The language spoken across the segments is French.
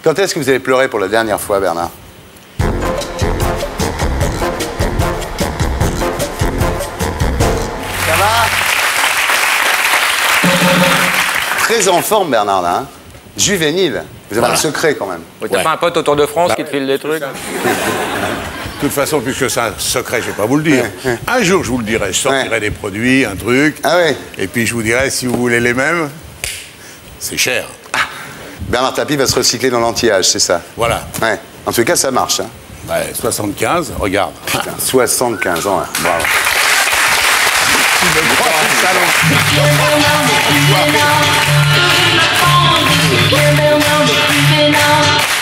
Quand est-ce que vous avez pleuré pour la dernière fois, Bernard? Ça va? Très en forme, Bernard, là. Hein, juvénile. Vous avez un secret, quand même. T'as pas un pote au Tour de France qui te file des trucs? De toute façon, puisque c'est un secret, je ne vais pas vous le dire. Un jour, je vous le dirai. Je sortirai des produits, un truc. Ah ouais. Et puis, je vous dirai, si vous voulez les mêmes, c'est cher. Ah. Bernard Tapie va se recycler dans l'anti-âge, c'est ça? Voilà. Ouais. En tout cas, ça marche. Hein. Ouais, 75, regarde. Putain, 75 ans, hein. Bravo.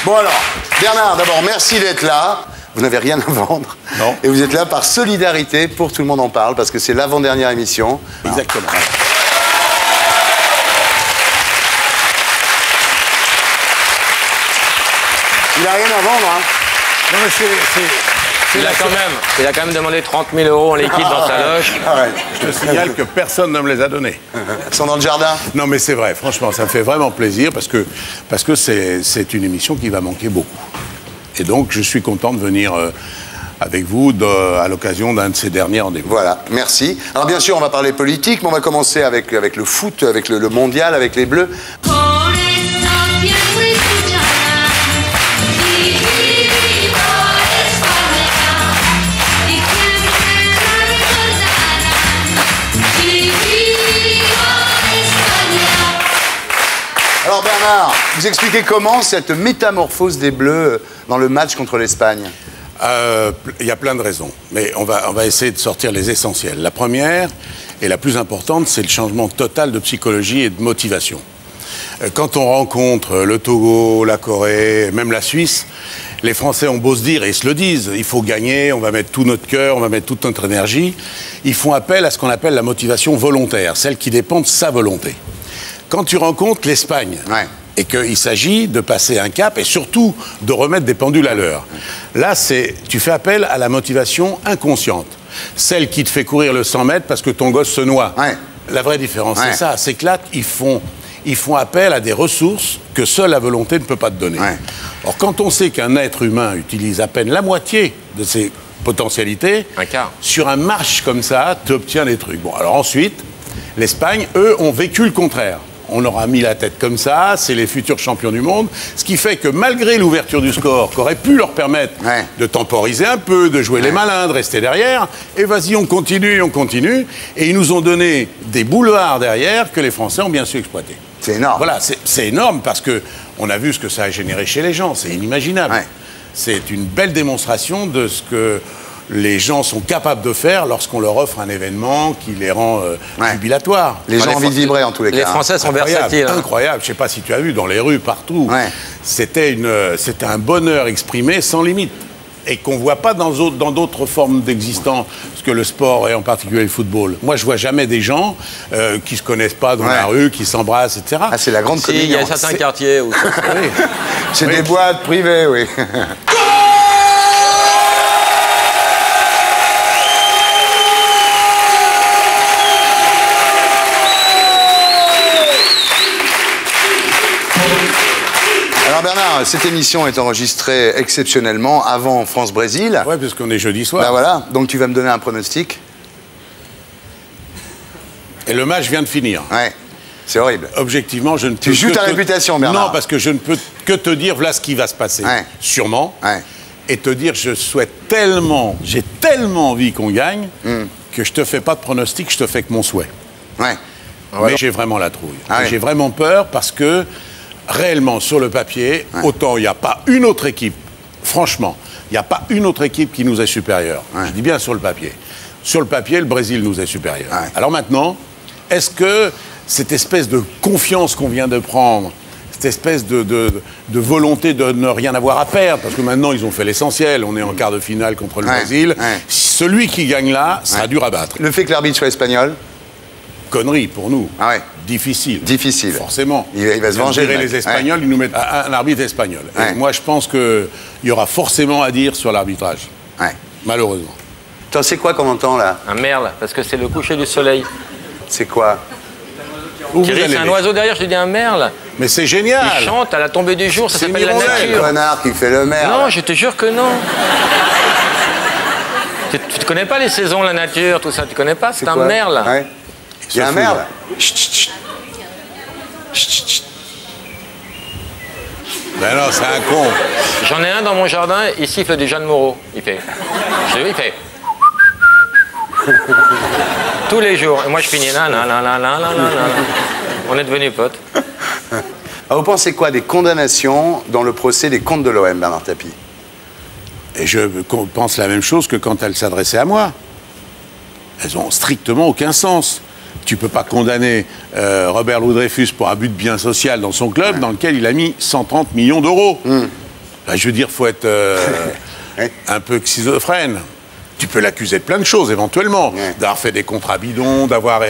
Bon alors, Bernard, d'abord, merci d'être là. Vous n'avez rien à vendre. Non. Et vous êtes là par solidarité pour Tout le monde en parle, parce que c'est l'avant-dernière émission. Exactement. Il n'a rien à vendre, hein. Non, mais Il a quand même demandé 30 000 € en liquide dans sa loge. Ah ouais. je te signale que personne ne me les a donnés. Ils sont dans le jardin. Non, mais c'est vrai, franchement, ça me fait vraiment plaisir parce que c'est une émission qui va manquer beaucoup. Et donc, je suis content de venir avec vous à l'occasion d'un de ces derniers rendez-vous. Voilà, merci. Alors bien sûr, on va parler politique, mais on va commencer avec le foot, avec le mondial, avec les Bleus. Alors Bernard, vous expliquez comment cette métamorphose des Bleus dans le match contre l'Espagne? Il y a plein de raisons, mais on va essayer de sortir les essentiels. La première, et la plus importante, c'est le changement total de psychologie et de motivation. Quand on rencontre le Togo, la Corée, même la Suisse, les Français ont beau se dire, et ils se le disent, il faut gagner, on va mettre tout notre cœur, on va mettre toute notre énergie. Ils font appel à ce qu'on appelle la motivation volontaire, celle qui dépend de sa volonté. Quand tu rencontres l'Espagne, et qu'il s'agit de passer un cap et surtout de remettre des pendules à l'heure, là, tu fais appel à la motivation inconsciente, celle qui te fait courir le 100 mètres parce que ton gosse se noie. Ouais. La vraie différence, c'est ça, c'est que là, ils font appel à des ressources que seule la volonté ne peut pas te donner. Ouais. Or, quand on sait qu'un être humain utilise à peine la moitié de ses potentialités, sur un match comme ça, tu obtiens des trucs. Bon, alors ensuite, l'Espagne, eux, ont vécu le contraire. On leur a mis la tête comme ça, c'est les futurs champions du monde, ce qui fait que malgré l'ouverture du score, qu'aurait pu leur permettre de temporiser un peu, de jouer les malins, de rester derrière, et vas-y, on continue, et ils nous ont donné des boulevards derrière que les Français ont bien su exploiter. C'est énorme. Voilà, c'est énorme parce qu'on a vu ce que ça a généré chez les gens, c'est inimaginable. Ouais. C'est une belle démonstration de ce que les gens sont capables de faire lorsqu'on leur offre un événement qui les rend jubilatoires. Les gens ont envie de vibrer en tous les cas. Les Français sont versatiles. Incroyable, je ne sais pas si tu as vu dans les rues, partout. Ouais. C'était un bonheur exprimé sans limite. Et qu'on ne voit pas dans d'autres formes d'existence que le sport et en particulier le football. Moi, je ne vois jamais des gens qui ne se connaissent pas dans la rue, qui s'embrassent, etc. Ah, c'est la grande communion. Il y a certains quartiers où c'est des boîtes privées, oui. Alors Bernard, cette émission est enregistrée exceptionnellement avant France-Brésil. Ouais, parce qu'on est jeudi soir. Ben voilà, donc tu vas me donner un pronostic. Et le match vient de finir. Ouais, c'est horrible. Objectivement, je ne peux Tu joues ta réputation, Bernard. Non, parce que je ne peux que te dire, voilà ce qui va se passer. Ouais. Sûrement. Ouais. Et te dire, j'ai tellement envie qu'on gagne que je te fais pas de pronostic, je te fais que mon souhait. Ouais. Mais j'ai vraiment la trouille. J'ai vraiment peur parce que réellement, sur le papier, autant il n'y a pas une autre équipe, franchement, il n'y a pas une autre équipe qui nous est supérieure. Je dis bien sur le papier. Sur le papier, le Brésil nous est supérieur. Alors maintenant, est-ce que cette espèce de confiance qu'on vient de prendre, cette espèce de volonté de ne rien avoir à perdre, parce que maintenant ils ont fait l'essentiel, on est en quart de finale contre le Brésil, celui qui gagne là sera dur à battre. Le fait que l'arbitre soit espagnol ? Connerie pour nous. Difficile. Difficile. Forcément. Il va se venger. Les Espagnols, ils nous mettent un arbitre espagnol. Et moi, je pense qu'il y aura forcément à dire sur l'arbitrage. Malheureusement. C'est quoi qu'on entend là? Un merle, parce que c'est le coucher du soleil. C'est quoi? Thierry, c'est un oiseau derrière, je te dis un merle. Mais c'est génial. Il chante à la tombée du jour, ça C'est s'appelle la hirondelle. C'est le nature. connard qui fait le merle. Non, je te jure que non. Tu ne connais pas les saisons, la nature, tout ça, tu connais pas? C'est un quoi? merle. Ouais. Il y a un fout, merle. là. Chut, chut, chut. Ben non, c'est un con. J'en ai un dans mon jardin, il siffle du Jeanne Moreau. Il fait. Je te dis, il fait. Tous les jours. Et moi, je finis là, là, là, là, là, là, là. On est devenus potes. Alors, vous pensez quoi des condamnations dans le procès des comptes de l'OM, Bernard Tapie? Et je pense la même chose que quand elles s'adressaient à moi. Elles ont strictement aucun sens. Tu peux pas condamner Robert Louis Dreyfus pour abus de biens social dans son club dans lequel il a mis 130 millions d'euros. Ben, je veux dire, faut être un peu schizophrène. Tu peux l'accuser de plein de choses, éventuellement. D'avoir fait des contrats bidons, d'avoir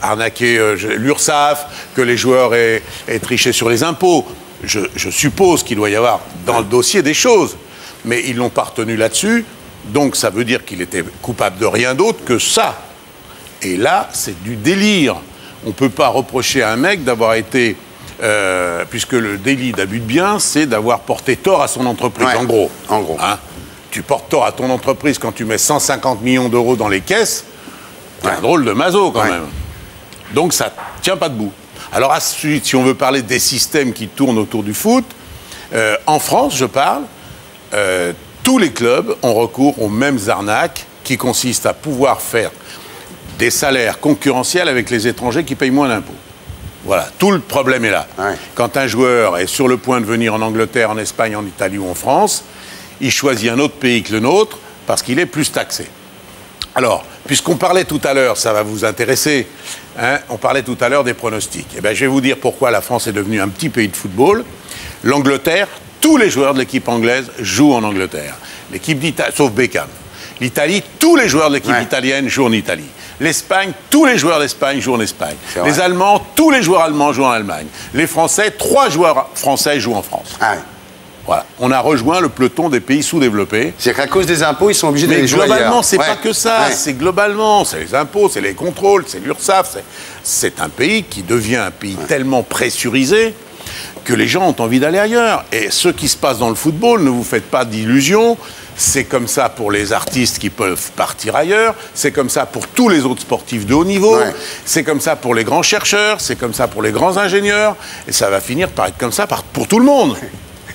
arnaqué l'URSSAF, que les joueurs aient triché sur les impôts. Je suppose qu'il doit y avoir dans le dossier des choses. Mais ils l'ont pas retenu là-dessus. Donc ça veut dire qu'il était coupable de rien d'autre que ça. Et là, c'est du délire. On ne peut pas reprocher à un mec d'avoir été... puisque le délit d'abus de biens, c'est d'avoir porté tort à son entreprise, Ouais, en gros. en gros. Hein? Tu portes tort à ton entreprise quand tu mets 150 millions d'euros dans les caisses, t'es un drôle de maso quand même. Donc ça tient pas debout. Alors ensuite, si on veut parler des systèmes qui tournent autour du foot, en France, je parle, tous les clubs ont recours aux mêmes arnaques qui consistent à pouvoir faire des salaires concurrentiels avec les étrangers qui payent moins d'impôts. Voilà, tout le problème est là. Ouais. Quand un joueur est sur le point de venir en Angleterre, en Espagne, en Italie ou en France, il choisit un autre pays que le nôtre parce qu'il est plus taxé. Alors, puisqu'on parlait tout à l'heure, ça va vous intéresser, hein, on parlait tout à l'heure des pronostics. Eh bien, je vais vous dire pourquoi la France est devenue un petit pays de football. L'Angleterre, tous les joueurs de l'équipe anglaise jouent en Angleterre. L'équipe d'Italie, sauf Beckham. L'Italie, tous les joueurs de l'équipe italienne jouent en Italie. L'Espagne, tous les joueurs d'Espagne jouent en Espagne. Les Allemands, tous les joueurs allemands jouent en Allemagne. Les Français, 3 joueurs français jouent en France. Ah ouais. Voilà. On a rejoint le peloton des pays sous-développés. C'est-à-dire qu'à cause des impôts, ils sont obligés de Mais les jouer globalement, ailleurs. c'est Ouais. pas que ça. Ouais. C'est globalement, c'est les impôts, c'est les contrôles, c'est l'URSSAF. C'est un pays qui devient un pays tellement pressurisé que les gens ont envie d'aller ailleurs. Et ce qui se passe dans le football, ne vous faites pas d'illusions. C'est comme ça pour les artistes qui peuvent partir ailleurs. C'est comme ça pour tous les autres sportifs de haut niveau. Ouais. C'est comme ça pour les grands chercheurs. C'est comme ça pour les grands ingénieurs. Et ça va finir par être comme ça pour tout le monde.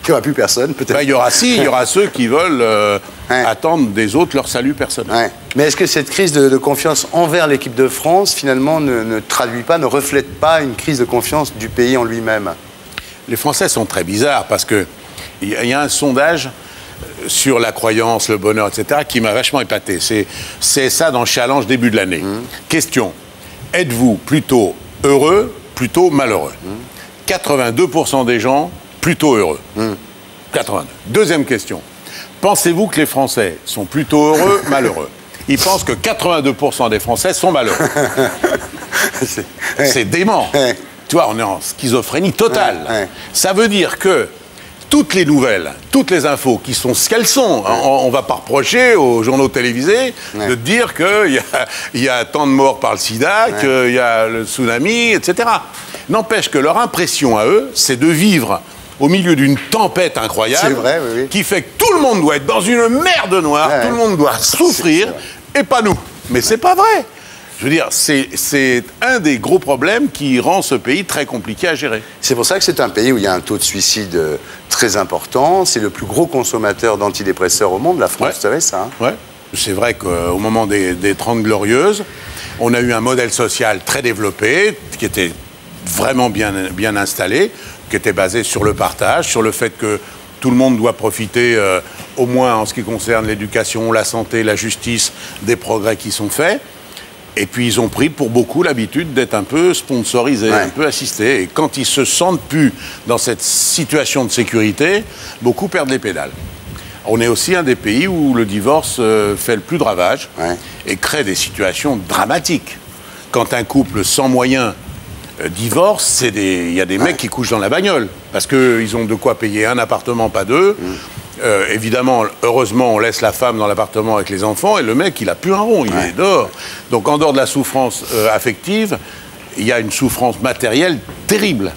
Il n'y aura plus personne, peut-être. Ben, il y aura ceux qui veulent attendre des autres leur salut personnel. Ouais. Mais est-ce que cette crise de confiance envers l'équipe de France, finalement, ne traduit pas, ne reflète pas une crise de confiance du pays en lui-même? Les Français sont très bizarres parce qu'il y a un sondage sur la croyance, le bonheur, etc., qui m'a vachement épaté. C'est ça dans Challenge début de l'année. Question, êtes-vous plutôt heureux, plutôt malheureux 82% des gens, plutôt heureux. 82. Deuxième question, pensez-vous que les Français sont plutôt heureux, malheureux? Ils pensent que 82% des Français sont malheureux. C'est dément. Tu vois, on est en schizophrénie totale. Ça veut dire que toutes les nouvelles, toutes les infos qui sont ce qu'elles sont, on ne va pas reprocher aux journaux télévisés de dire qu'il y a tant de morts par le sida, qu'il y a le tsunami, etc. N'empêche que leur impression à eux, c'est de vivre au milieu d'une tempête incroyable qui fait que tout le monde doit être dans une merde noire, tout le monde doit souffrir, et pas nous. Mais c'est pas vrai. Je veux dire, c'est un des gros problèmes qui rend ce pays très compliqué à gérer. C'est pour ça que c'est un pays où il y a un taux de suicide très important. C'est le plus gros consommateur d'antidépresseurs au monde, la France, vous savez ça, hein? Ouais. C'est vrai qu'au moment des 30 Glorieuses, on a eu un modèle social très développé, qui était vraiment bien installé, qui était basé sur le partage, sur le fait que tout le monde doit profiter, au moins en ce qui concerne l'éducation, la santé, la justice, des progrès qui sont faits. Et puis ils ont pris pour beaucoup l'habitude d'être un peu sponsorisés, un peu assistés. Et quand ils se sentent plus dans cette situation de sécurité, beaucoup perdent les pédales. On est aussi un des pays où le divorce fait le plus de ravages et crée des situations dramatiques. Quand un couple sans moyens divorce, il y a des mecs qui couchent dans la bagnole parce qu'ils ont de quoi payer un appartement, pas deux. Évidemment, heureusement, on laisse la femme dans l'appartement avec les enfants et le mec, il a plus un rond, il est dehors. Donc, en dehors de la souffrance affective, il y a une souffrance matérielle terrible.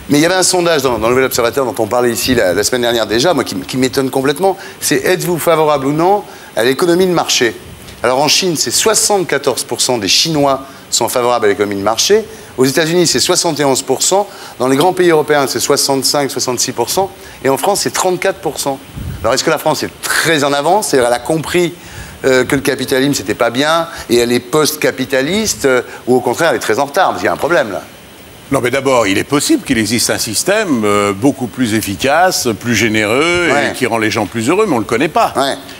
Mais il y avait un sondage dans le Nouvel Observateur dont on parlait ici la semaine dernière déjà, moi qui m'étonne complètement, c'est êtes-vous favorable ou non à l'économie de marché? Alors en Chine, c'est 74% des Chinois sont favorables à l'économie de marché. Aux États-Unis, c'est 71%. Dans les grands pays européens, c'est 65-66%. Et en France, c'est 34%. Alors est-ce que la France est très en avance? C'est-à-dire, elle a compris que le capitalisme, c'était pas bien, et elle est post-capitaliste, ou au contraire, elle est très en retard, parce qu'il y a un problème là. Non, mais d'abord, il est possible qu'il existe un système beaucoup plus efficace, plus généreux, et qui rend les gens plus heureux, mais on ne le connaît pas.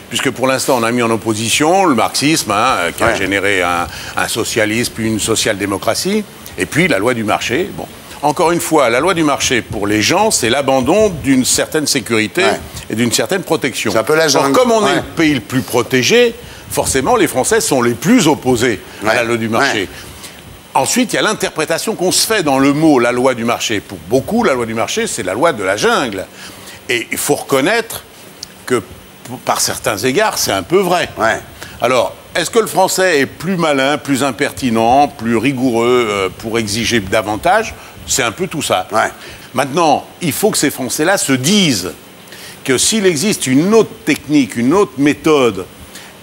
Puisque pour l'instant, on a mis en opposition le marxisme, qui a généré un socialisme, puis une social-démocratie, et puis la loi du marché. Bon. Encore une fois, la loi du marché, pour les gens, c'est l'abandon d'une certaine sécurité et d'une certaine protection. C'est un peu la jungle. Or, comme on est le pays le plus protégé, forcément, les Français sont les plus opposés à la loi du marché. Ensuite, il y a l'interprétation qu'on se fait dans le mot « la loi du marché ». Pour beaucoup, la loi du marché, c'est la loi de la jungle. Et il faut reconnaître que, par certains égards, c'est un peu vrai. Alors, est-ce que le Français est plus malin, plus impertinent, plus rigoureux pour exiger davantage? C'est un peu tout ça. Maintenant, il faut que ces Français-là se disent que s'il existe une autre technique, une autre méthode,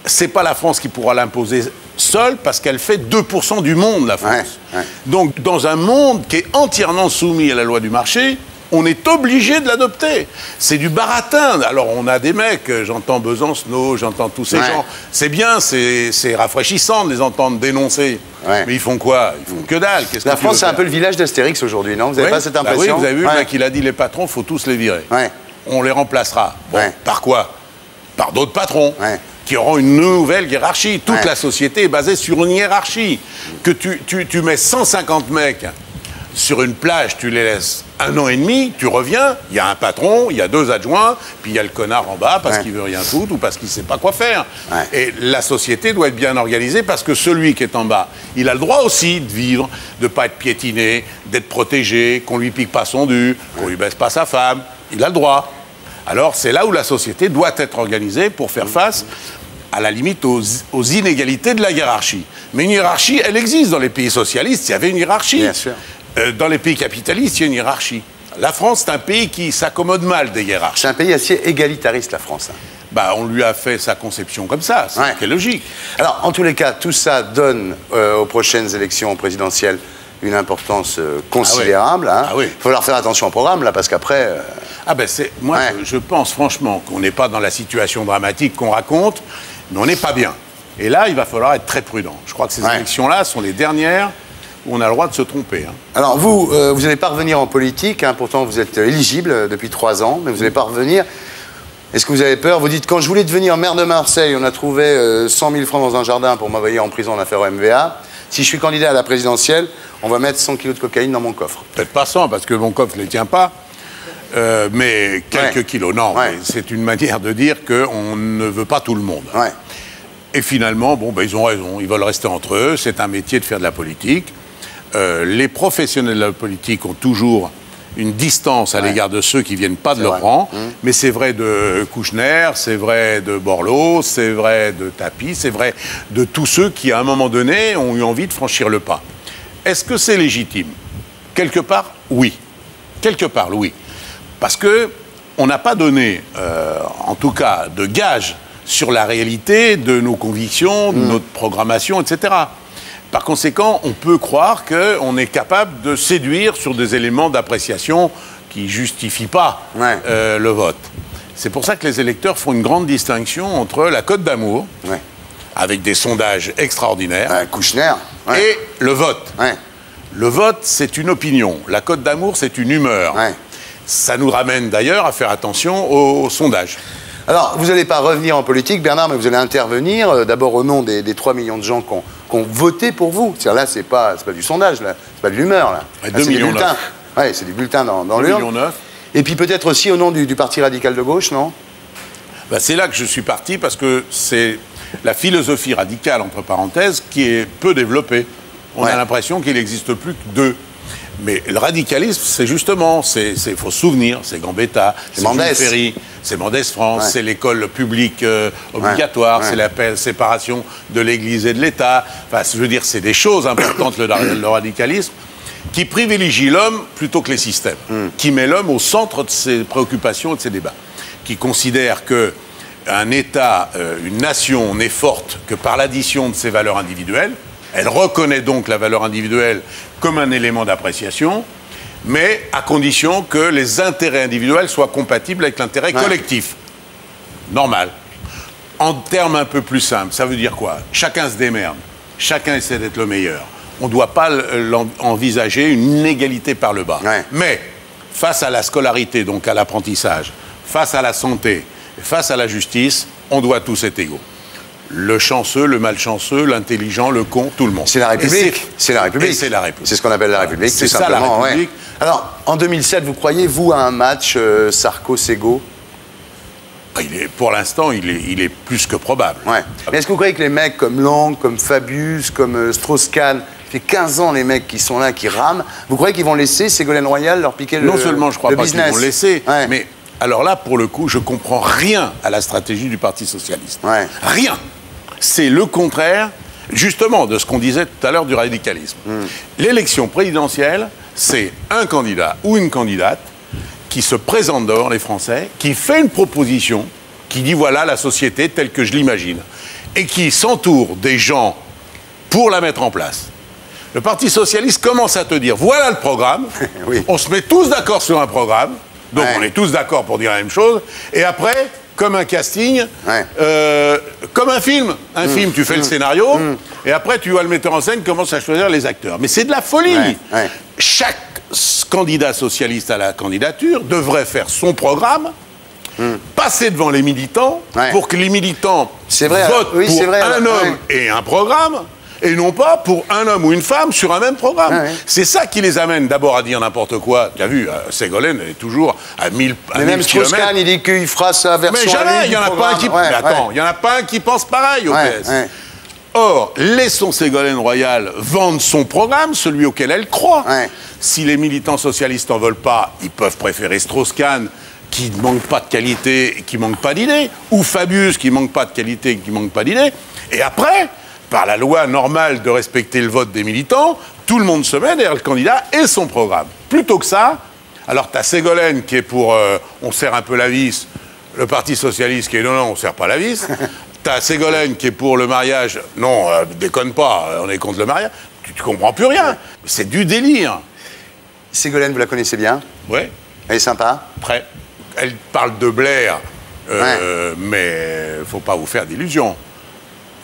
c'est pas la France qui pourra l'imposer seule, parce qu'elle fait 2% du monde, la France. Donc, dans un monde qui est entièrement soumis à la loi du marché, on est obligé de l'adopter. C'est du baratin. Alors, on a des mecs, j'entends Besancenot, j'entends tous ces gens. C'est bien, c'est rafraîchissant de les entendre dénoncer. Mais ils font quoi? Ils font que dalle. La France, c'est un peu le village d'Astérix aujourd'hui, non? Vous n'avez pas cette impression? Oui, vous avez vu, le mec, il a dit les patrons, il faut tous les virer. On les remplacera. Bon, par quoi? Par d'autres patrons. Qui auront une nouvelle hiérarchie. Toute la société est basée sur une hiérarchie. Que tu mets 150 mecs sur une plage, tu les laisses 1 an et demi, tu reviens, il y a un patron, il y a 2 adjoints, puis il y a le connard en bas parce qu'il veut rien foutre ou parce qu'il ne sait pas quoi faire. Et la société doit être bien organisée parce que celui qui est en bas, il a le droit aussi de vivre, de ne pas être piétiné, d'être protégé, qu'on ne lui pique pas son dû, qu'on ne lui baisse pas sa femme. Il a le droit. Alors, c'est là où la société doit être organisée pour faire face, à la limite, aux inégalités de la hiérarchie. Mais une hiérarchie, elle existe dans les pays socialistes, il y avait une hiérarchie. Bien sûr. Dans les pays capitalistes, il y a une hiérarchie. La France, c'est un pays qui s'accommode mal des hiérarchies. C'est un pays assez égalitariste, la France. Bah, on lui a fait sa conception comme ça, c'est logique. Alors, en tous les cas, tout ça donne aux prochaines élections présidentielles une importance considérable. Il faut leur faire attention au programme, là, parce qu'après... Moi, je pense franchement qu'on n'est pas dans la situation dramatique qu'on raconte, mais on n'est pas bien. Et là, il va falloir être très prudent. Je crois que ces élections-là sont les dernières où on a le droit de se tromper. Alors, vous n'allez pas revenir en politique, pourtant vous êtes éligible depuis 3 ans, mais vous n'allez pas revenir. Est-ce que vous avez peur? Vous dites, quand je voulais devenir maire de Marseille, on a trouvé 100 000 francs dans un jardin pour m'envoyer en prison en affaire au MVA. Si je suis candidat à la présidentielle, on va mettre 100 kilos de cocaïne dans mon coffre. Peut-être pas 100, parce que mon coffre ne les tient pas. Mais quelques kilos, non. C'est une manière de dire qu'on ne veut pas tout le monde. Et finalement, ils ont raison. Ils veulent rester entre eux. C'est un métier de faire de la politique. Les professionnels de la politique ont toujours une distance à l'égard de ceux qui ne viennent pas de leur rang. Mais c'est vrai de Kouchner, c'est vrai de Borloo, c'est vrai de Tapi, c'est vrai de tous ceux qui, à un moment donné, ont eu envie de franchir le pas. Est-ce que c'est légitime? Quelque part, oui. Quelque part, oui. Parce qu'on n'a pas donné, en tout cas, de gage sur la réalité de nos convictions, de notre programmation, etc. Par conséquent, on peut croire qu'on est capable de séduire sur des éléments d'appréciation qui ne justifient pas le vote. C'est pour ça que les électeurs font une grande distinction entre la cote d'amour, avec des sondages extraordinaires, Kouchner, et le vote. Le vote, c'est une opinion. La cote d'amour, c'est une humeur. Ça nous ramène d'ailleurs à faire attention aux sondages. Alors, vous n'allez pas revenir en politique, Bernard, mais vous allez intervenir d'abord au nom des 3 millions de gens qui ont voté pour vous. C'est-à-dire là, c'est pas du sondage, là. C'est pas de l'humeur, là. Là, c'est des bulletins. C'est des bulletins dans l'urne. Et puis peut-être aussi au nom du Parti radical de gauche, non? C'est là que je suis parti, parce que c'est la philosophie radicale, entre parenthèses, qui est peu développée. On a l'impression qu'il n'existe plus que 2. Mais le radicalisme, c'est justement, il faut se souvenir, c'est Gambetta, c'est Jules Ferry, c'est Mendès France, c'est l'école publique obligatoire, c'est la séparation de l'Église et de l'État. Enfin, je veux dire, c'est des choses importantes, le radicalisme. qui privilégie l'homme plutôt que les systèmes, qui met l'homme au centre de ses préoccupations et de ses débats, qui considère qu'un État, une nation n'est forte que par l'addition de ses valeurs individuelles. Elle reconnaît donc la valeur individuelle comme un élément d'appréciation, mais à condition que les intérêts individuels soient compatibles avec l'intérêt collectif. Normal. En termes un peu plus simples, ça veut dire quoi? Chacun se démerde, chacun essaie d'être le meilleur. On ne doit pas envisager une inégalité par le bas. Mais face à la scolarité, donc à l'apprentissage, face à la santé, face à la justice, on doit tous être égaux. Le chanceux, le malchanceux, l'intelligent, le con, tout le monde. C'est la République. C'est la République. C'est la République. C'est ce qu'on appelle la République, C'est tout ça, simplement. la République. Alors, en 2007, vous croyez, vous, à un match Sarko-Sego? Pour l'instant, il est plus que probable. Mais est-ce que vous croyez que les mecs comme Lang, comme Fabius, comme Strauss-Kahn, ça fait 15 ans les mecs qui sont là, qui rament, vous croyez qu'ils vont laisser Ségolène Royal leur piquer le business? Non seulement je crois pas qu'ils vont laisser, mais alors là, pour le coup, je comprends rien à la stratégie du Parti Socialiste. Rien. C'est le contraire, justement, de ce qu'on disait tout à l'heure du radicalisme. L'élection présidentielle, c'est un candidat ou une candidate qui se présente devant les Français, qui fait une proposition, qui dit voilà la société telle que je l'imagine, et qui s'entoure des gens pour la mettre en place. Le Parti Socialiste commence à te dire voilà le programme, on se met tous d'accord sur un programme, donc on est tous d'accord pour dire la même chose, et après, comme un casting, comme un film. Un film, tu fais le scénario, et après tu vois le metteur en scène commence à choisir les acteurs. Mais c'est de la folie. Chaque candidat socialiste à la candidature devrait faire son programme, passer devant les militants, pour que les militants votent pour un homme et un programme, et non pas pour un homme ou une femme sur un même programme. C'est ça qui les amène d'abord à dire n'importe quoi. Tu as vu, Ségolène, elle est toujours à 1000 km. Mais même Strauss-Kahn, il dit qu'il fera sa version. Mais jamais, il n'y en a pas un qui... Attends, il n'y en a pas un qui pense pareil au PS. Or, laissons Ségolène Royal vendre son programme, celui auquel elle croit. Si les militants socialistes n'en veulent pas, ils peuvent préférer Strauss-Kahn, qui ne manque pas de qualité et qui ne manque pas d'idées, ou Fabius, qui ne manque pas de qualité et qui ne manque pas d'idées. Et après, par la loi normale de respecter le vote des militants, tout le monde se met derrière le candidat et son programme. Plutôt que ça, alors tu as Ségolène qui est pour on serre un peu la vis, le Parti Socialiste qui est non, on serre pas la vis. T'as Ségolène qui est pour le mariage, non, déconne pas, on est contre le mariage. Tu comprends plus rien. C'est du délire. Ségolène, vous la connaissez bien? Oui. Elle est sympa? Très. Elle parle de Blair, mais faut pas vous faire d'illusions.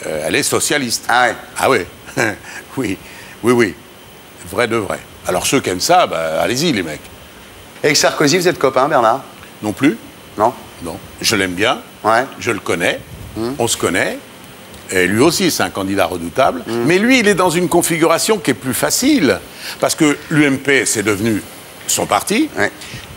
Elle est socialiste. Ah oui. Oui. Vrai de vrai. Alors ceux qui aiment ça, bah, allez-y les mecs. Et avec Sarkozy, vous êtes copain, Bernard? Non plus. Non? Non. Je l'aime bien. Je le connais. On se connaît. Et lui aussi, c'est un candidat redoutable. Mais lui, il est dans une configuration qui est plus facile. Parce que l'UMP, c'est devenu son parti.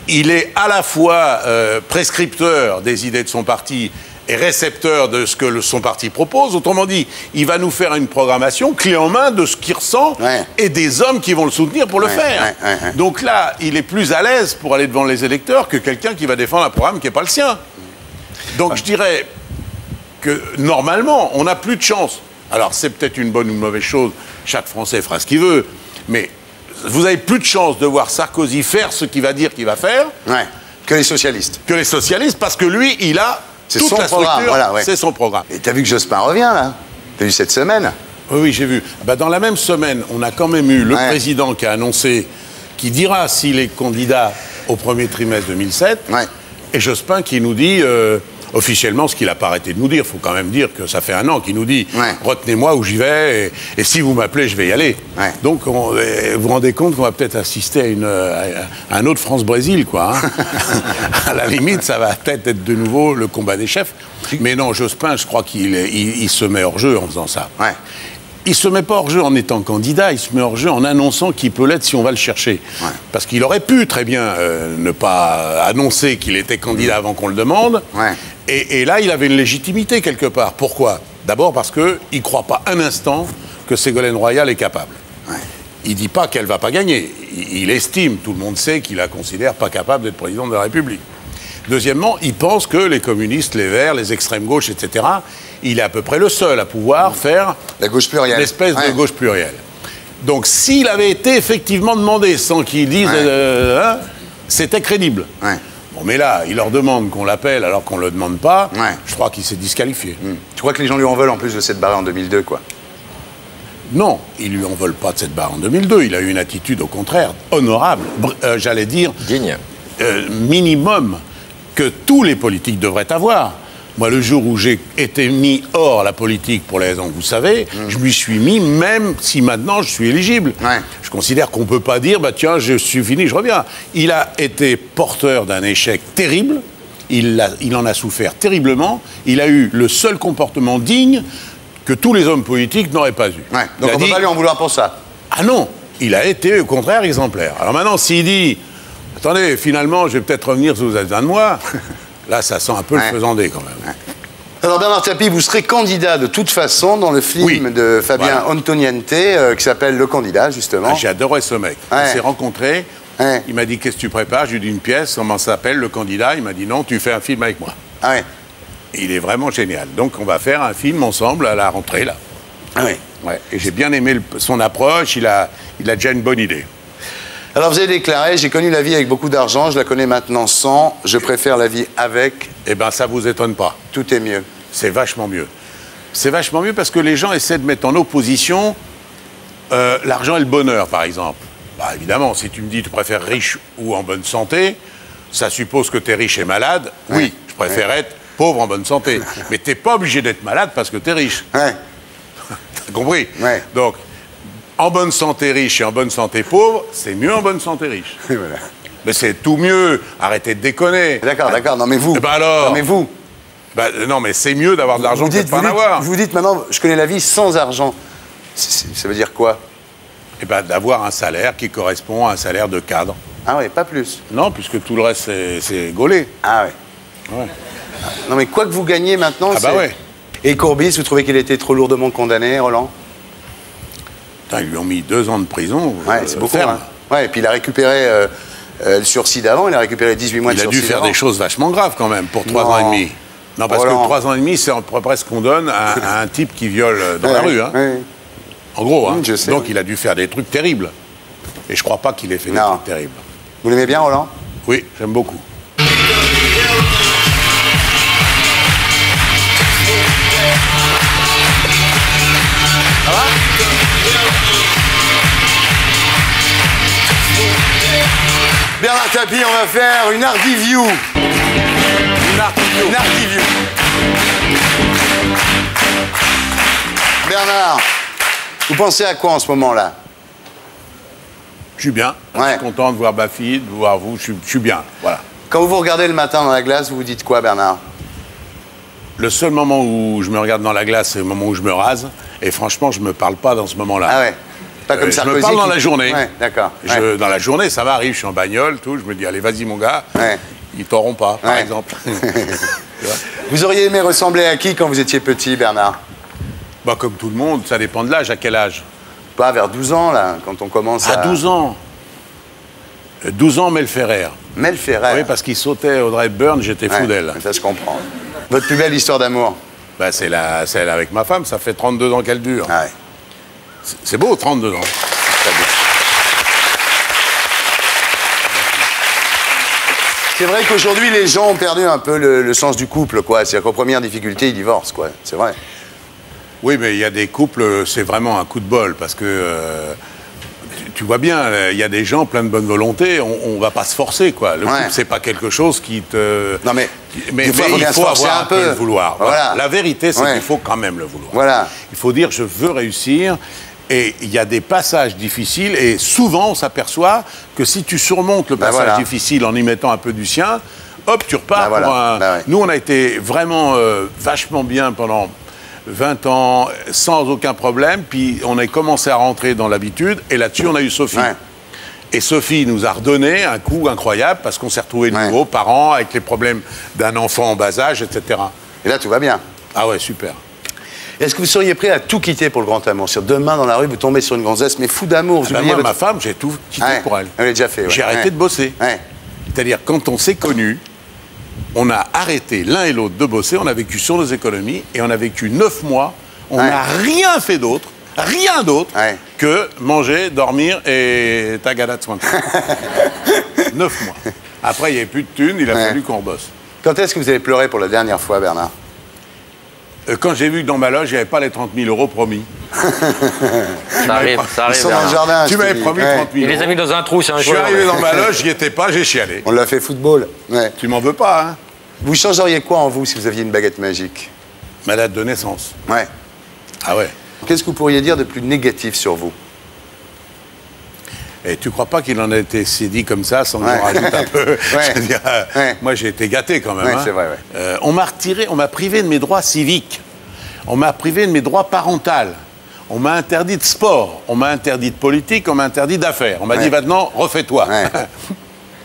Il est à la fois prescripteur des idées de son parti et récepteur de ce que son parti propose. Autrement dit, il va nous faire une programmation clé en main de ce qu'il ressent et des hommes qui vont le soutenir pour le faire. Donc là, il est plus à l'aise pour aller devant les électeurs que quelqu'un qui va défendre un programme qui n'est pas le sien. Donc je dirais que normalement, on n'a plus de chance. Alors c'est peut-être une bonne ou une mauvaise chose, chaque Français fera ce qu'il veut, mais vous avez plus de chance de voir Sarkozy faire ce qu'il va dire qu'il va faire que les socialistes. Que les socialistes, parce que lui, il a toute son la programme, structure, c'est son programme. Et t'as vu que Jospin revient, là? T'as vu cette semaine? Oui, j'ai vu. Bah, dans la même semaine, on a quand même eu le président qui a annoncé, qui dira s'il est candidat au premier trimestre 2007, et Jospin qui nous dit... officiellement, ce qu'il n'a pas arrêté de nous dire, il faut quand même dire que ça fait un an qu'il nous dit retenez-moi où j'y vais, et si vous m'appelez, je vais y aller. Donc, vous vous rendez compte qu'on va peut-être assister à un autre France-Brésil, quoi. À la limite, ça va peut-être être de nouveau le combat des chefs. Mais non, Jospin, je crois qu'il se met hors jeu en faisant ça. Il ne se met pas hors jeu en étant candidat, il se met hors jeu en annonçant qu'il peut l'être si on va le chercher. Parce qu'il aurait pu très bien ne pas annoncer qu'il était candidat avant qu'on le demande. Et là, il avait une légitimité quelque part. Pourquoi? D'abord parce qu'il ne croit pas un instant que Ségolène Royal est capable. Il ne dit pas qu'elle ne va pas gagner. Il estime, tout le monde sait qu'il la considère pas capable d'être président de la République. Deuxièmement, il pense que les communistes, les Verts, les extrêmes gauches, etc., il est à peu près le seul à pouvoir faire la gauche plurielle. L'espèce de gauche plurielle. Donc s'il avait été effectivement demandé sans qu'ils disent c'était crédible. Ouais. Bon, mais là, il leur demande qu'on l'appelle alors qu'on ne le demande pas. Ouais. Je crois qu'il s'est disqualifié. Tu crois que les gens lui en veulent en plus de s'être barré en 2002, quoi? Non, il lui en veulent pas de cette barre en 2002. Il a eu une attitude, au contraire, honorable. J'allais dire... Digne. Minimum que tous les politiques devraient avoir. Moi, le jour où j'ai été mis hors la politique, pour les raisons que vous savez, je m'y suis mis, même si maintenant je suis éligible. Ouais. Je considère qu'on ne peut pas dire, bah tiens, je suis fini, je reviens. Il a été porteur d'un échec terrible, il en a souffert terriblement, il a eu le seul comportement digne que tous les hommes politiques n'auraient pas eu. Ouais. Donc on ne peut pas lui en vouloir pour ça. Ah non, il a été au contraire exemplaire. Alors maintenant, s'il dit, attendez, finalement, je vais peut-être revenir si vous êtes un de moi, là, ça sent un peu le faisandé quand même. Ouais. Alors Bernard Tapie, vous serez candidat de toute façon dans le film de Fabien Antoniente qui s'appelle Le Candidat, justement. Ah, j'ai adoré ce mec. Ouais. On s'est rencontrés, il m'a dit, qu'est-ce que tu prépares? Je lui ai dit une pièce, comment ça s'appelle, Le Candidat? Il m'a dit, non, tu fais un film avec moi. Ah ouais. Il est vraiment génial. Donc on va faire un film ensemble à la rentrée, là. Ah ouais. Ouais. Et j'ai bien aimé son approche, il a déjà une bonne idée. Alors vous avez déclaré, j'ai connu la vie avec beaucoup d'argent, je la connais maintenant sans, je préfère la vie avec. Eh bien, ça vous étonne pas. Tout est mieux. C'est vachement mieux. C'est vachement mieux parce que les gens essaient de mettre en opposition l'argent et le bonheur, par exemple. Bah, évidemment, si tu me dis tu préfères riche ou en bonne santé, ça suppose que tu es riche et malade. Oui, je préfère être pauvre en bonne santé. Mais tu n'es pas obligé d'être malade parce que tu es riche. Ouais. T'as compris? Ouais. Donc, en bonne santé riche et en bonne santé pauvre, c'est mieux en bonne santé riche. Voilà. Mais c'est tout mieux. Arrêtez de déconner. D'accord, d'accord. Non mais vous. Eh ben alors. Non mais vous. Bah, non, mais c'est mieux d'avoir de l'argent que de pas en avoir. Vous dites maintenant, je connais la vie sans argent. Ça veut dire quoi? Eh ben, d'avoir un salaire qui correspond à un salaire de cadre. Ah ouais, pas plus. Non, puisque tout le reste, c'est gaulé. Ah ouais. Ouais. Non mais quoi que vous gagnez maintenant, Ah bah c'est... ouais. Et Courbis, vous trouvez qu'il a été trop lourdement condamné, Roland? Putain, ils lui ont mis 2 ans de prison. Ouais, c'est beaucoup. ferme. Hein. Ouais, et puis il a récupéré le sursis d'avant, il a récupéré 18 mois de Il a sursis dû faire d'avant. des choses vachement graves quand même pour 3 Non. ans et demi. Non, parce Roland. que 3 ans et demi, c'est à peu près ce qu'on donne à un type qui viole dans la rue. Hein. Ouais. En gros, hein. Je sais, donc oui. il a dû faire des trucs terribles. Et je crois pas qu'il ait fait des Non. trucs terribles. Vous l'aimez bien, Roland? Oui, j'aime beaucoup. Bernard Tapie, on va faire une Hardiview. Une Hardiview. Bernard, vous pensez à quoi en ce moment-là? Je suis bien. Ouais. Je suis content de voir ma fille, de voir vous. Je suis bien. Voilà. Quand vous vous regardez le matin dans la glace, vous vous dites quoi, Bernard? Le seul moment où je me regarde dans la glace, c'est le moment où je me rase. Et franchement, je me parle pas dans ce moment-là. Ah ouais. Pas comme je Sarkozy. me parle dans qui- la journée. Ouais, d'accord. Ouais. Dans la journée, ça m'arrive. Je suis en bagnole, tout. Je me dis, allez, vas-y, mon gars. Ouais. Ils t'auront pas, par Ouais. exemple. Tu vois. Vous auriez aimé ressembler à qui quand vous étiez petit, Bernard? Bah, comme tout le monde, ça dépend de l'âge. À quel âge? Pas vers 12 ans, là, quand on commence à... À 12 ans. 12 ans, Mel Ferrer. Mel Ferrer. Oui, parce qu'il sautait Audrey Hepburn, j'étais fou Ouais, d'elle. ça, je comprends. Votre plus belle histoire d'amour? Bah, c'est celle avec ma femme, ça fait 32 ans qu'elle dure. Ah ouais. C'est beau, 32 ans. C'est vrai qu'aujourd'hui, les gens ont perdu un peu le sens du couple, quoi. C'est-à-dire qu'aux premières difficultés, ils divorcent, quoi. C'est vrai. Oui, mais il y a des couples, c'est vraiment un coup de bol, parce que tu vois bien, il y a des gens pleins de bonne volonté, on va pas se forcer, quoi. Le Ouais. couple, c'est pas quelque chose qui te... Non, mais Mais des fois, il bien se faut forcer avoir un peu le vouloir. Voilà. La vérité, c'est Ouais. qu'il faut quand même le vouloir. Voilà. Il faut dire, je veux réussir. Et il y a des passages difficiles, et souvent, on s'aperçoit que si tu surmontes le passage voilà. difficile en y mettant un peu du sien, hop, tu repars voilà. pour un... Ouais. Nous, on a été vraiment vachement bien pendant 20 ans, sans aucun problème, puis on a commencé à rentrer dans l'habitude, et là-dessus, on a eu Sophie. Ouais. Et Sophie nous a redonné un coup incroyable, parce qu'on s'est retrouvés de Ouais. nouveau, parents, avec les problèmes d'un enfant en bas âge, etc. Et là, tout va bien. Ah ouais, super. Est-ce que vous seriez prêt à tout quitter pour le grand amour? Sur demain, dans la rue, vous tombez sur une gonzesse, mais fou d'amour. vous Ben oubliez moi, votre- ma femme, j'ai tout quitté Ouais. pour elle. Elle l'a déjà fait, ouais. J'ai arrêté Ouais. de bosser. Ouais. C'est-à-dire, quand on s'est connus, on a arrêté l'un et l'autre de bosser, on a vécu sur nos économies, et on a vécu 9 mois, on Ouais. n'a rien fait d'autre, rien d'autre, Ouais. que manger, dormir et tagada de soins. 9 mois. Après, il n'y avait plus de thunes, il a fallu qu'on bosse. Quand est-ce que vous avez pleuré pour la dernière fois, Bernard? Quand j'ai vu que dans ma loge, il n'y avait pas les 30 000 euros promis. Ça arrive, Ils sont dans le jardin. Tu m'avais promis 30 000 Il euros. les a mis dans un trou, c'est un Je suis arrivé dans ma loge, j'y étais pas, j'ai chialé. On l'a fait football. Ouais. Tu m'en veux pas, hein? Vous changeriez quoi en vous si vous aviez une baguette magique? Ma date de naissance. Ouais. Ah ouais. Qu'est-ce que vous pourriez dire de plus négatif sur vous? Et tu crois pas qu'il en a été si dit comme ça, sans que j'en rajoute un peu? Je veux dire, moi, j'ai été gâté quand même. Ouais, hein. c'est vrai, on m'a retiré, on m'a privé de mes droits civiques. On m'a privé de mes droits parentaux. On m'a interdit de sport. On m'a interdit de politique. On m'a interdit d'affaires. On m'a dit maintenant, refais-toi. Ouais.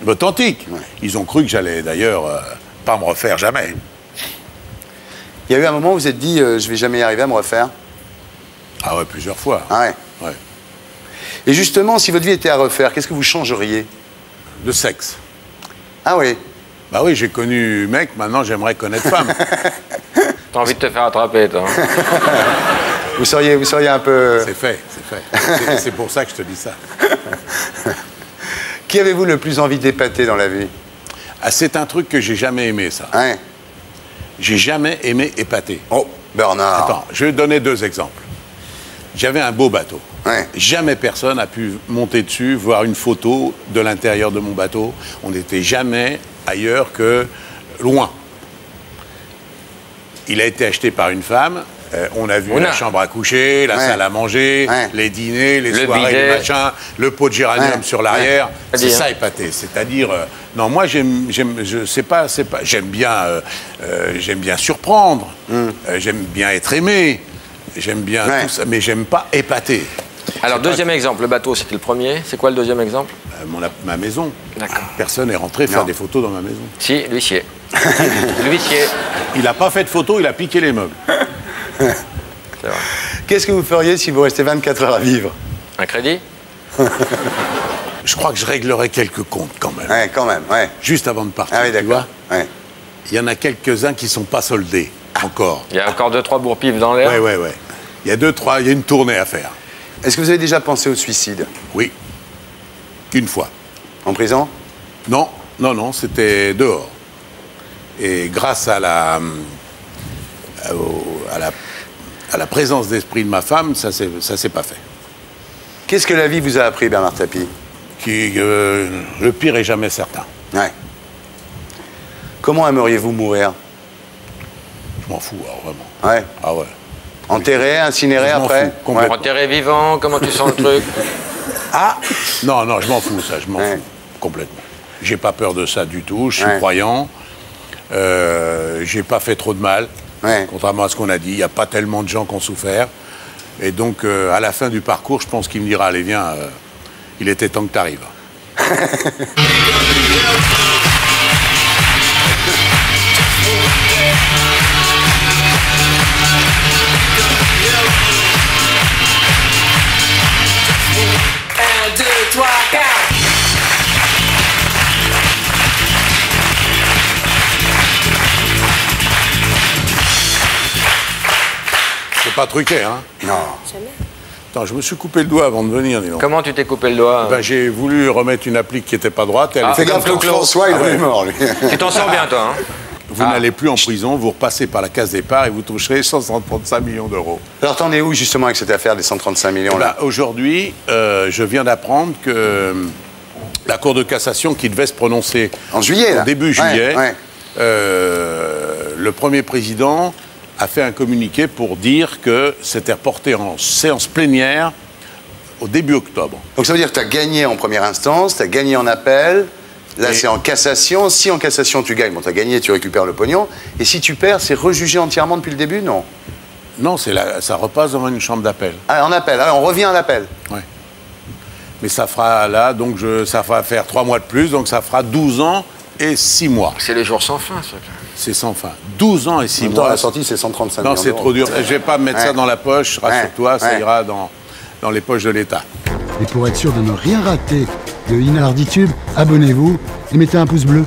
Authentique. Ouais. Ils ont cru que j'allais d'ailleurs pas me refaire jamais. Il y a eu un moment où vous vous êtes dit, je vais jamais y arriver à me refaire? Ah ouais, plusieurs fois. Ah ouais. Ouais. Et justement, si votre vie était à refaire, qu'est-ce que vous changeriez? De sexe. Ah oui. Bah oui, j'ai connu mec, maintenant j'aimerais connaître femme. T'as envie de te faire attraper, toi. Vous seriez un peu... C'est fait, c'est fait. C'est pour ça que je te dis ça. Qui avez-vous le plus envie d'épater dans la vie? Ah, c'est un truc que j'ai jamais aimé, ça. Ouais. J'ai jamais aimé épater. Oh, Bernard. Attends, je vais te donner 2 exemples. J'avais un beau bateau. Ouais. Jamais personne n'a pu monter dessus, voir une photo de l'intérieur de mon bateau. On n'était jamais ailleurs que loin. Il a été acheté par une femme. On a vu la chambre à coucher, la salle à manger, les dîners, les soirées, les machins, le pot de géranium sur l'arrière. C'est ça, épater. C'est-à-dire, non, moi, j'aime bien surprendre, j'aime bien être aimé, j'aime bien tout ça, mais j'aime pas épater. Alors, deuxième exemple, le bateau, c'était le premier. C'est quoi le deuxième exemple? Ma maison. D'accord. Personne n'est rentré faire des photos dans ma maison. Si, l'huissier. L'huissier. Il n'a pas fait de photos, il a piqué les meubles. C'est vrai. Qu'est-ce que vous feriez si vous restez 24 heures à vivre? Un crédit? Je crois que je réglerai quelques comptes quand même. Ouais, quand même, ouais. Juste avant de partir, Ah oui, tu vois. Ouais. Il y en a quelques-uns qui ne sont pas soldés, encore. Il y a encore 2-3 bourre-pifs dans l'air? Ouais. Il y a 2-3, il y a une tournée à faire. Est-ce que vous avez déjà pensé au suicide? Oui. Une fois. En prison? Non, c'était dehors. Et grâce à la présence d'esprit de ma femme, ça s'est pas fait. Qu'est-ce que la vie vous a appris, Bernard Tapie? Le pire est jamais certain. Ouais. Comment aimeriez-vous mourir? Je m'en fous, alors, vraiment. Ouais. Ah ouais. Enterré, incinéré après? Complètement. Enterré vivant, comment tu sens le truc? Ah non, je m'en fous, ça, je m'en fous. Complètement. J'ai pas peur de ça du tout, je suis croyant. J'ai pas fait trop de mal. Contrairement à ce qu'on a dit, il n'y a pas tellement de gens qui ont souffert. Et donc, à la fin du parcours, je pense qu'il me dira, allez, viens, il était temps que tu arrives. C'est pas truqué, hein? Non. Jamais. Attends, je me suis coupé le doigt avant de venir, dis donc. Comment tu t'es coupé le doigt? Ben, j'ai voulu remettre une applique qui n'était pas droite. Fais gaffe, François, il est mort, lui. Tu t'en sors bien, toi, hein? Vous n'allez plus en prison, vous repassez par la case départ et vous toucherez 135 millions d'euros. Alors, t'en es où, justement, avec cette affaire des 135 millions, là? Aujourd'hui, je viens d'apprendre que la Cour de cassation, qui devait se prononcer en juillet, là. Début juillet, le premier président a fait un communiqué pour dire que c'était reporté en séance plénière au début octobre. Donc ça veut dire que tu as gagné en première instance, tu as gagné en appel, là c'est en cassation. Si en cassation tu gagnes, bon, tu as gagné, tu récupères le pognon. Et si tu perds, c'est rejugé entièrement depuis le début, non? Non, ça repasse devant une chambre d'appel. Ah, en appel, alors on revient à l'appel. Oui. Mais ça fera là, donc ça va faire 3 mois de plus, donc ça fera 12 ans et 6 mois. C'est les jours sans fin, ça. C'est sans fin. 12 ans et 6 mois. La sortie, c'est 135 millions. Non, c'est trop dur. Je ne vais pas me mettre ça dans la poche, rassure-toi, ça ira dans les poches de l'État. Et pour être sûr de ne rien rater de Inarditube, abonnez-vous et mettez un pouce bleu.